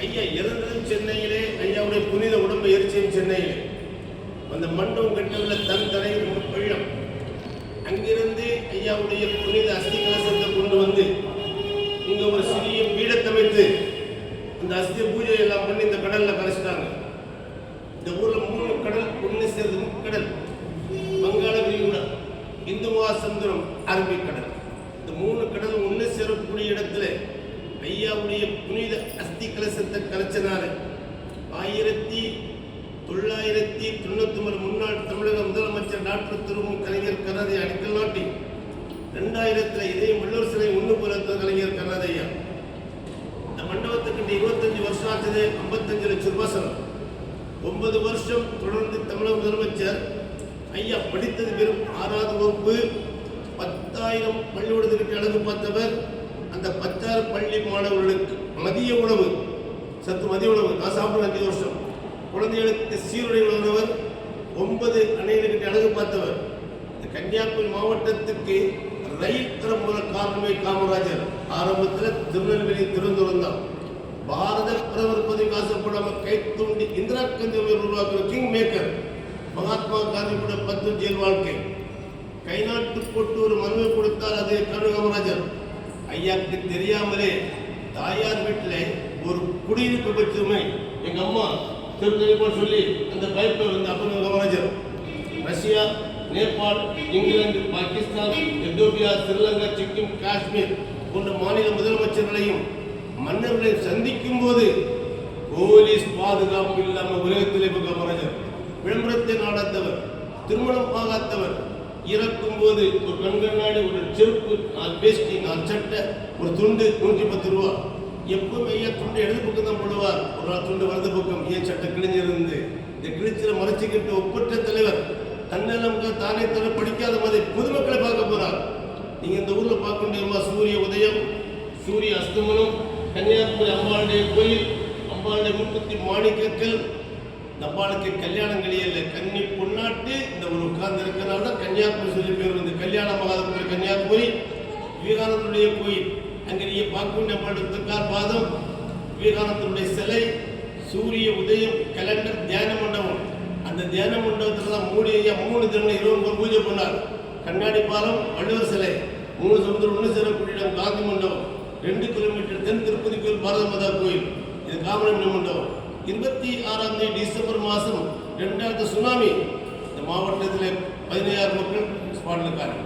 ஐயா இறந்ததும் சென்னையிலே, ஐயாவுடைய புனித உடம்பு எரிச்சியும் சென்னையிலே. அந்த மண்டபம் கட்டவில்லை, தன் தரை ரொம்ப பள்ளம். அங்கிருந்து ஐயாவுடைய புனித அஸ்தி கலசத்தை கொண்டு வந்து இங்க ஒரு சிறிய பீடத்தமைத்து அந்த அஸ்தி பூஜை எல்லாம் பண்ணி இந்த கடல்ல கரைச்சிட்டாங்க. இந்த ஊர்ல 3 கடல் ஒன்று சேர்ந்து முக்கடல், வங்காள விரிகுடா, இந்து மகாசமுத்திரம், அரபிக்கடல். இந்த 3 கடல் ஒன்று சேரக்கூடிய இடத்துல ஐயாவுடைய புனித அஸ்தி கலசத்தை கரைச்சனால 1999 முன்னாள் தமிழக முதலமைச்சர் டாக்டர் திருமு கலைஞர் கருணாநிதி அடிக்கல் நாட்டி 2000 இதே வள்ளுவர் சிலை ஒன்று போல கலைஞர் கருணாநிதி. இந்த மண்டபத்துக்கு 25 வருஷம் ஆச்சது. 55 லட்சம் ரூபாய் செலவு. 9 வருஷம் தொடர்ந்து தமிழக முதலமைச்சர். ஐயா படித்தது வெறும் 6வது வகுப்பு. 10,000 பள்ளிக்கூடத்துக்கு அழகு பார்த்தவர். அந்த 10,000 பள்ளி மாணவர்களுக்கு மதிய உணவு, சத்து மதிய உணவு நான் சாப்பிட 5 வருஷம். குழந்தைகளுக்கு சீருடை வழங்கினவர். 9 அணைகளுக்கு அழகு பார்த்தவர். இந்த கன்னியாகுமரி மாவட்டத்துக்கு ரயில் தர மூல காரணமே காமராஜர். ஆரம்பத்தில் திருநெல்வேலி திருவனந்தபுரம் தான். பாரத பிரதமர் பதவிக்கு ஆசைப்படாம கை தூண்டி இந்திரா காந்தி உருவாக்குற கிங் மேக்கர் மகாத்மா காந்தி கூட 10 ஜெயில் வாழ்க்கை. கை நாட்டு போட்டு ஒரு மனுவை கொடுத்தார், அது காமராஜர். ஐயாக்கு தெரியாமலே தாயார் வீட்டில் ஒரு குடியிருப்பு பெற்றுமை எங்க அம்மா திருநெல்வேலி சொல்லி அந்த பைப்பை வந்து அப்போ காமராஜர். ரஷ்யா, நேபாள், இங்கிலாந்து, பாகிஸ்தான், எத்தோப்பியா, ஸ்ரீலங்கா, சிக்கிம், காஷ்மீர் போன்ற மாநில முதலமைச்சர்களையும் மன்னர்களையும் சந்திக்கும் போது போலீஸ் பாதுகாப்பு இல்லாமல் உலகத்திலே காமராஜர். விளம்பரத்தை நாடாத்தவர், திருமணம் ஆகாத்தவர். இறக்கும் போது ஒரு கண்கண்ணாடி, ஒரு செருப்பு, 4 வேஷ்டி, 4 சட்டை, ஒரு துண்டு 110 ரூபா. எப்பவும் ஐயா துண்டு இடது பக்கம் தான் போடுவார். ஒரு நாள் துண்டு வலது பக்கம். ஏன் சட்டை கிழிஞ்சிருந்து இந்த கிழிச்சில மறைச்சிக்கிட்டு ஒப்பற்ற தலைவர். தன்னலம் தானே தர படிக்காத மாதிரி பொதுமக்களை பார்க்க போறார். நீங்க இந்த ஊர்ல பார்க்க முடியுமா? சூரிய உதயம், சூரிய அஸ்தமனம், கன்னியாகுமரி அம்பாளுடைய கோயில், அம்பாளுடைய 30 மாணிக்கங்கள். இந்த அம்பாளுக்கு கல்யாணம் கிடையாது, கன்னி பொன்னாட்டு இந்த ஒரு உட்கார்ந்து இருக்கிறனால தான் கன்னியாகுமரி சொல்லி பேர் வந்து. கல்யாண மகாதபுரி கன்னியாகுமரி. விவேகானந்தருடைய கோயில், அங்கே நீங்க பார்க்க வேண்டிய அம்பாளுடைய பாதம், விவேகானந்தருடைய சிலை, சூரிய உதயம், கலண்டர், தியான மண்டபம். அந்த தியான மண்டபத்தில் தான் மூடி ஐயா 3 தினம் 21 பூஜை பண்ணார். கண்ணாடி பாலம், வள்ளுவர் சிலை, 3 சமுத்திரம் ஒன்று சேரக்கூடிய இடம் காந்தி மண்டபம், 2 கிலோமீட்டர் தென் திருப்பதி கோயில், பாரத மாதா கோயில். இது காமராஜர் மண்டபம். 26ஆம் தேதி டிசம்பர் மாதம் 2000 சுனாமி. இந்த மாவட்டத்தில் 16 மக்கள் ஸ்பாட்ல இருக்காங்க.